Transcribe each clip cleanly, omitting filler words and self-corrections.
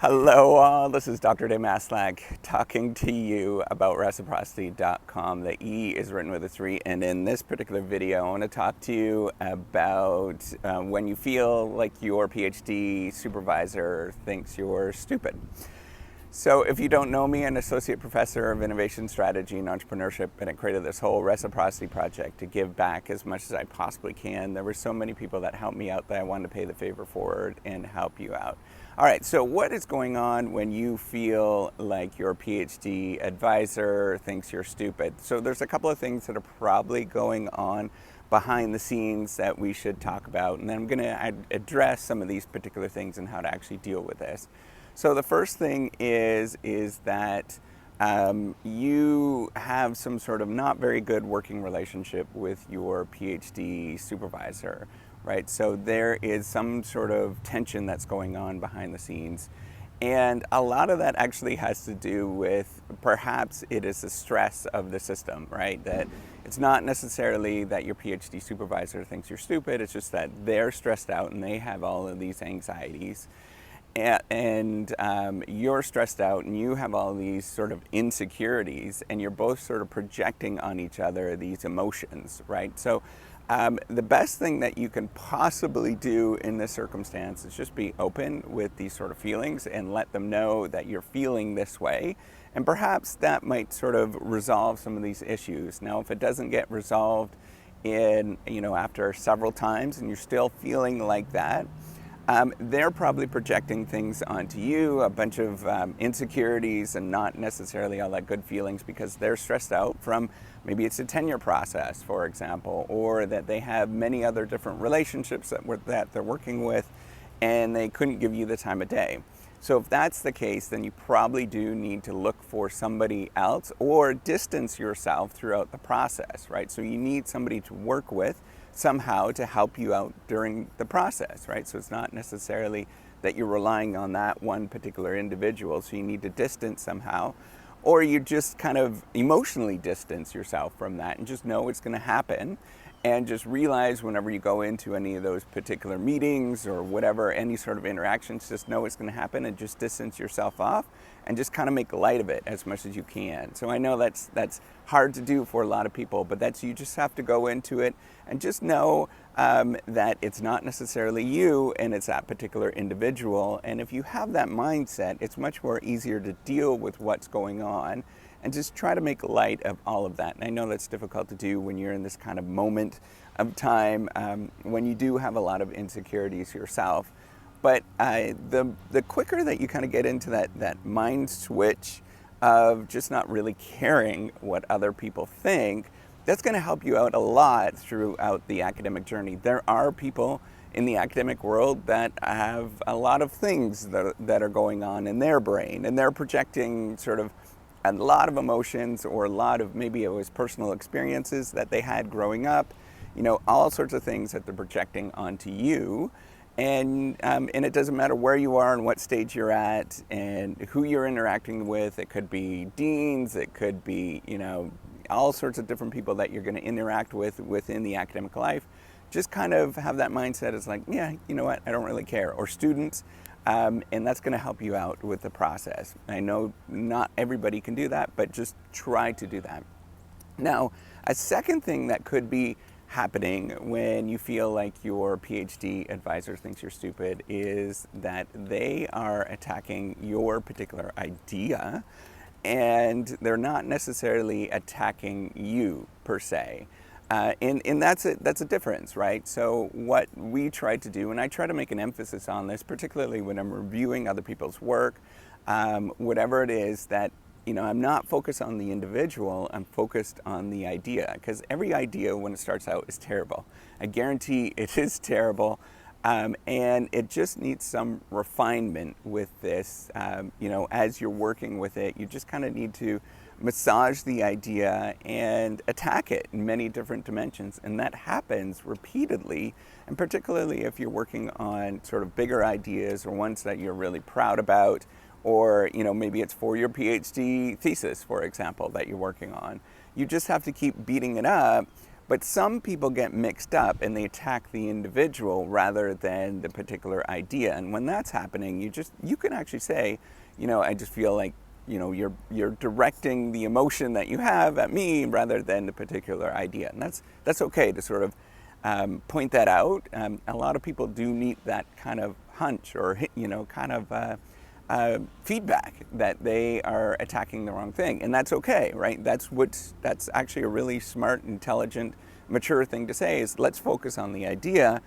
Hello all, this is Dr. Damaslak talking to you about reciprocity.com. The E is written with a 3, and in this particular video I want to talk to you about when you feel like your PhD supervisor thinks you're stupid. So if you don't know me, I'm an associate professor of innovation strategy and entrepreneurship, and I created this whole reciprocity project to give back as much as I possibly can. There were so many people that helped me out that I wanted to pay the favor forward and help you out. All right, so what is going on when you feel like your PhD advisor thinks you're stupid? So there's a couple of things that are probably going on behind the scenes that we should talk about, and then I'm going to address some of these particular things and how to actually deal with this. So the first thing is that you have some sort of not very good working relationship with your PhD supervisor, right? So there is some sort of tension that's going on behind the scenes. And a lot of that actually has to do with perhaps it is the stress of the system, right? That it's not necessarily that your PhD supervisor thinks you're stupid, it's just that they're stressed out and they have all of these anxieties. And you're stressed out and you have all these sort of insecurities, and you're both sort of projecting on each other these emotions, right? So the best thing that you can possibly do in this circumstance is just be open with these sort of feelings and let them know that you're feeling this way. And perhaps that might sort of resolve some of these issues. Now, if it doesn't get resolved after several times and you're still feeling like that, they're probably projecting things onto you, a bunch of insecurities and not necessarily all that good feelings, because they're stressed out from maybe it's a tenure process, for example, or that they have many other different relationships that they're working with and they couldn't give you the time of day. So if that's the case, then you probably do need to look for somebody else or distance yourself throughout the process, right? So you need somebody to work with somehow to help you out during the process, right? So it's not necessarily that you're relying on that one particular individual, so you need to distance somehow, or you just kind of emotionally distance yourself from that and just know it's going to happen, and just realize whenever you go into any of those particular meetings or whatever, any sort of interactions, just know it's going to happen and just distance yourself off and just kind of make light of it as much as you can. So I know that's hard to do for a lot of people, but you just have to go into it and just know that it's not necessarily you and it's that particular individual. And if you have that mindset, it's much more easier to deal with what's going on and just try to make light of all of that. And I know that's difficult to do when you're in this kind of moment of time, when you do have a lot of insecurities yourself. But the quicker that you kind of get into that mind switch of just not really caring what other people think, that's going to help you out a lot throughout the academic journey. There are people in the academic world that have a lot of things that are going on in their brain, and they're projecting sort of a lot of emotions, or a lot of, maybe it was personal experiences that they had growing up, all sorts of things that they're projecting onto you. And it doesn't matter where you are and what stage you're at and who you're interacting with. It could be deans, it could be, all sorts of different people that you're going to interact with within the academic life. Just kind of have that mindset as like, yeah, you know what, I don't really care. Or students, and that's going to help you out with the process. I know not everybody can do that, but just try to do that. Now, a second thing that could be happening when you feel like your PhD advisor thinks you're stupid is that they are attacking your particular idea, and they're not necessarily attacking you per se. And that's a difference, right? So what we try to do, and I try to make an emphasis on this, particularly when I'm reviewing other people's work, whatever it is, that I'm not focused on the individual, I'm focused on the idea, because every idea when it starts out is terrible. I guarantee it is terrible, and it just needs some refinement with this. As you're working with it, you just kind of need to massage the idea and attack it in many different dimensions, and that happens repeatedly, and particularly if you're working on sort of bigger ideas or ones that you're really proud about, or maybe it's for your PhD thesis, for example, that you're working on. You just have to keep beating it up, But some people get mixed up and they attack the individual rather than the particular idea. And when that's happening, you can actually say, I just feel like, you're directing the emotion that you have at me rather than the particular idea. And that's okay to sort of point that out. A lot of people do need that kind of hunch or feedback that they are attacking the wrong thing, and that's okay, right? That's actually a really smart, intelligent, mature thing to say is let's focus on the idea,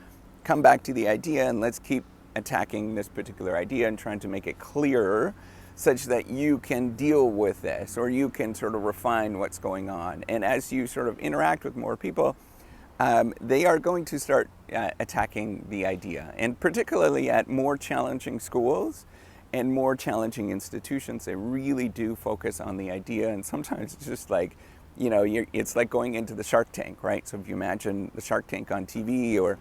come back to the idea, and let's keep attacking this particular idea and trying to make it clearer such that you can deal with this or you can sort of refine what's going on. And as you sort of interact with more people, they are going to start attacking the idea. And particularly at more challenging schools and more challenging institutions, they really do focus on the idea. And sometimes it's just like, it's like going into the Shark Tank, right? So if you imagine the Shark Tank on TV or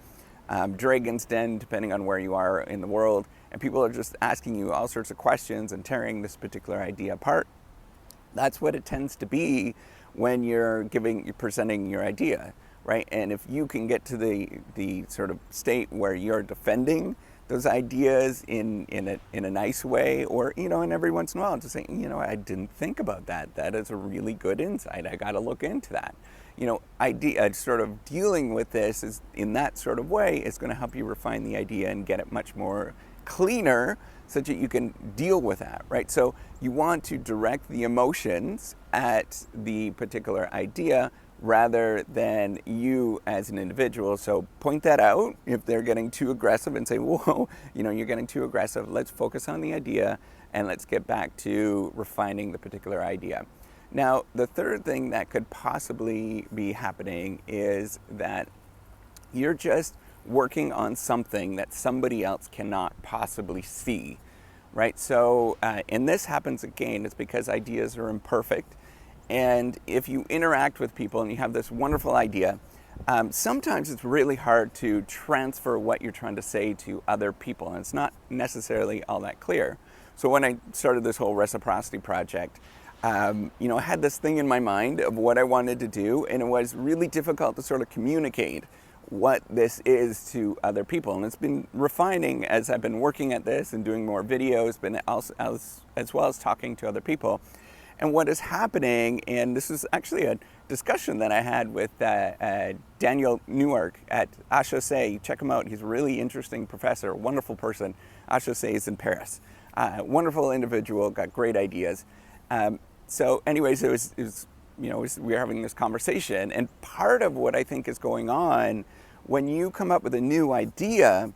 Dragon's Den, depending on where you are in the world, and people are just asking you all sorts of questions and tearing this particular idea apart. That's what it tends to be when you're presenting your idea, right? And if you can get to the sort of state where you're defending those ideas in a nice way, or and every once in a while just saying, I didn't think about that. That is a really good insight. I got to look into that. Sort of dealing with this is in that sort of way is going to help you refine the idea and get it much more cleaner, such that you can deal with that, right? So you want to direct the emotions at the particular idea rather than you as an individual. So point that out if they're getting too aggressive and say, whoa, you're getting too aggressive. Let's focus on the idea and let's get back to refining the particular idea. Now, the third thing that could possibly be happening is that you're just working on something that somebody else cannot possibly see, right? So, and this happens again, it's because ideas are imperfect. And if you interact with people and you have this wonderful idea, sometimes it's really hard to transfer what you're trying to say to other people, and it's not necessarily all that clear. So when I started this whole reciprocity project, I had this thing in my mind of what I wanted to do, and it was really difficult to sort of communicate what this is to other people. And it's been refining as I've been working at this and doing more videos, but as well as talking to other people. And what is happening, and this is actually a discussion that I had with Daniel Newark at HEC. Check him out. He's a really interesting professor, a wonderful person. HEC is in Paris. Wonderful individual, got great ideas. So anyways, we were having this conversation, and part of what I think is going on when you come up with a new idea,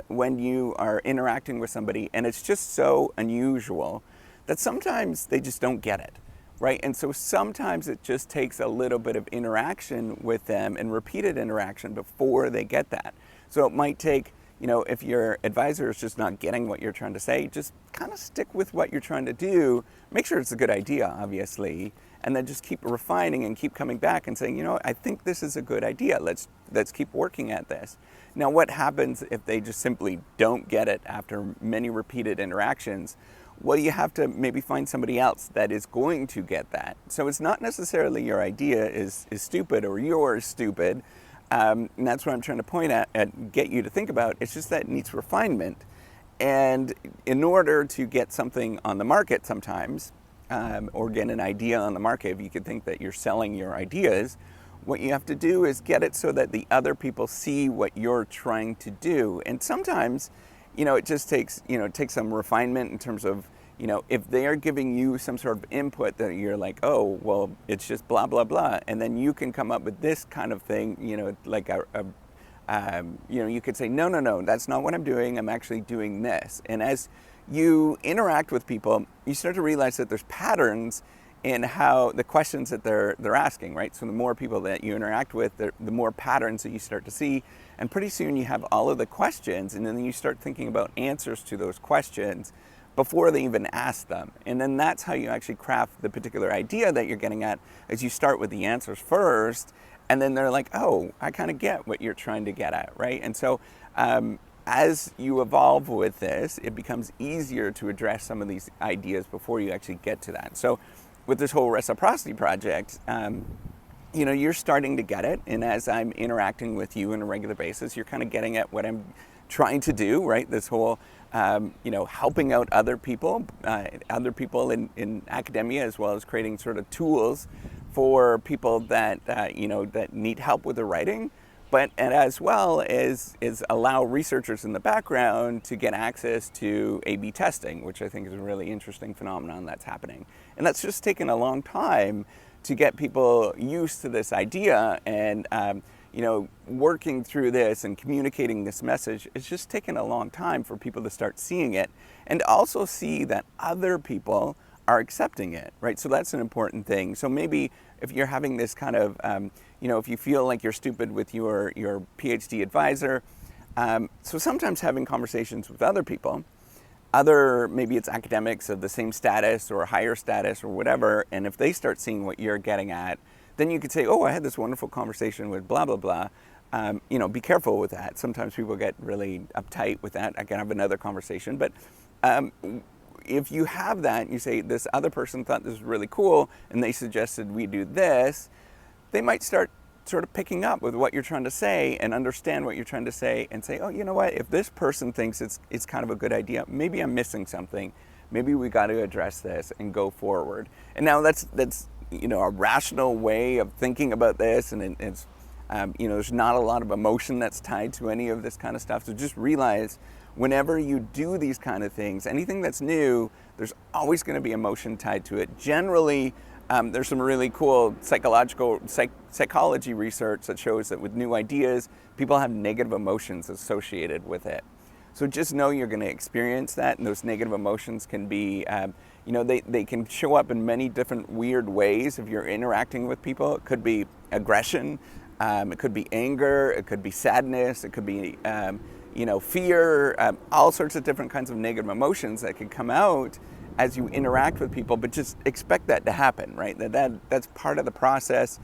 when you are interacting with somebody, and it's just so unusual that sometimes they just don't get it, right? And so sometimes it just takes a little bit of interaction with them and repeated interaction before they get that. So it might take, if your advisor is just not getting what you're trying to say, just kind of stick with what you're trying to do. Make sure it's a good idea, obviously, and then just keep refining and keep coming back and saying, I think this is a good idea. Let's keep working at this. Now, what happens if they just simply don't get it after many repeated interactions? Well, you have to maybe find somebody else that is going to get that. So it's not necessarily your idea is stupid or you're stupid. And that's what I'm trying to point at and get you to think about. It's just that it needs refinement. And in order to get something on the market sometimes, or get an idea on the market, if you could think that you're selling your ideas, what you have to do is get it so that the other people see what you're trying to do. And sometimes, it just takes some refinement in terms of, if they are giving you some sort of input that you're like, oh, well, it's just blah, blah, blah. And then you can come up with this kind of thing, like you could say, no, that's not what I'm doing. I'm actually doing this. And as you interact with people, you start to realize that there's patterns in how the questions that they're asking, right? So the more people that you interact with, the more patterns that you start to see. And pretty soon you have all of the questions, and then you start thinking about answers to those questions before they even ask them. And then that's how you actually craft the particular idea that you're getting at, is you start with the answers first, and then they're like, oh, I kind of get what you're trying to get at, right? And so as you evolve with this, it becomes easier to address some of these ideas before you actually get to that. So with this whole reciprocity project, you're starting to get it. And as I'm interacting with you on a regular basis, you're kind of getting at what I'm trying to do, right? This whole, helping out other people in academia, as well as creating sort of tools for people that, that need help with their writing, and as well as allow researchers in the background to get access to A/B testing, which I think is a really interesting phenomenon that's happening. And that's just taken a long time to get people used to this idea, and working through this and communicating this message. It's just taken a long time for people to start seeing it, and also see that other people are accepting it, right? So that's an important thing. So maybe if you're having this kind of, if you feel like you're stupid with your PhD advisor, so sometimes having conversations with other people, maybe it's academics of the same status or higher status or whatever, and if they start seeing what you're getting at, then you could say, oh, I had this wonderful conversation with blah, blah, blah. Be careful with that. Sometimes people get really uptight with that. I can have another conversation. But if you have that, you say, this other person thought this was really cool, and they suggested we do this, they might start sort of picking up with what you're trying to say and understand what you're trying to say and say, oh, you know what, if this person thinks it's kind of a good idea, maybe I'm missing something. Maybe we got to address this and go forward. And now that's a rational way of thinking about this, and it's there's not a lot of emotion that's tied to any of this kind of stuff. So just realize, whenever you do these kind of things, anything that's new, there's always going to be emotion tied to it. Generally, there's some really cool psychology research that shows that with new ideas, people have negative emotions associated with it. So just know you're going to experience that, and those negative emotions can be, they can show up in many different weird ways if you're interacting with people. It could be aggression, it could be anger, it could be sadness, it could be, fear, all sorts of different kinds of negative emotions that can come out as you interact with people, but just expect that to happen, right? That's part of the process.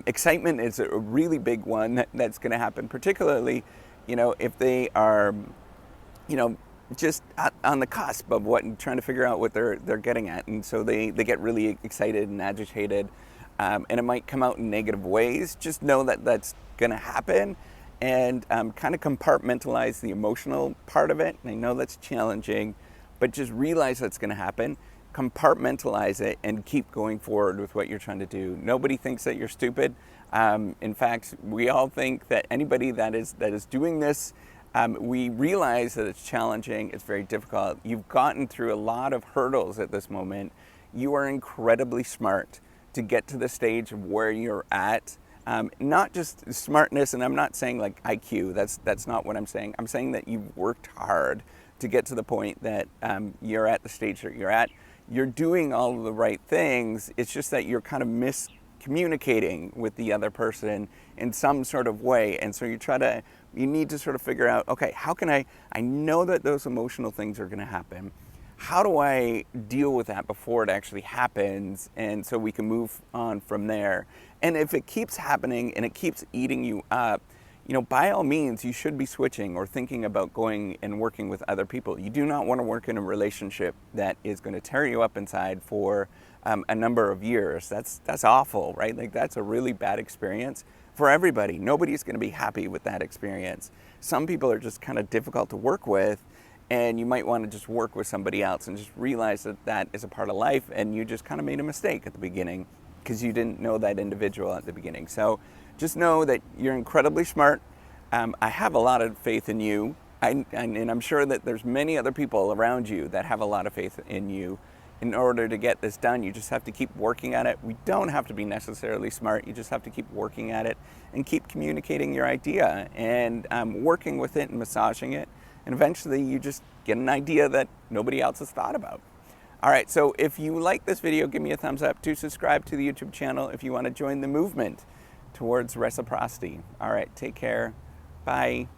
Excitement is a really big one that's going to happen, particularly, if they are, just on the cusp of trying to figure out what they're getting at. And so they get really excited and agitated, and it might come out in negative ways. Just know that that's going to happen, and kind of compartmentalize the emotional part of it. And I know that's challenging, but just realize that's going to happen, compartmentalize it, and keep going forward with what you're trying to do. Nobody thinks that you're stupid. In fact, we all think that anybody that is doing this, we realize that it's challenging, it's very difficult. You've gotten through a lot of hurdles at this moment. You are incredibly smart to get to the stage of where you're at. Not just smartness, and I'm not saying like IQ, that's not what I'm saying. I'm saying that you've worked hard to get to the point that you're at the stage that you're at. You're doing all of the right things. It's just that you're kind of miscommunicating with the other person in some sort of way. And so you need to sort of figure out, okay, how can I know that those emotional things are going to happen. How do I deal with that before it actually happens? And so we can move on from there. And if it keeps happening and it keeps eating you up, by all means, you should be switching or thinking about going and working with other people. You do not want to work in a relationship that is going to tear you up inside for a number of years. That's awful, right? Like, that's a really bad experience for everybody. Nobody's going to be happy with that experience. Some people are just kind of difficult to work with, and you might want to just work with somebody else and just realize that is a part of life, and you just kind of made a mistake at the beginning because you didn't know that individual at the beginning. So just know that you're incredibly smart. I have a lot of faith in you, and I'm sure that there's many other people around you that have a lot of faith in you. In order to get this done, you just have to keep working at it. We don't have to be necessarily smart. You just have to keep working at it and keep communicating your idea and working with it and massaging it. And eventually you just get an idea that nobody else has thought about. All right, so if you like this video, give me a thumbs up. Do subscribe to the YouTube channel if you want to join the movement towards reciprocity. All right, take care. Bye.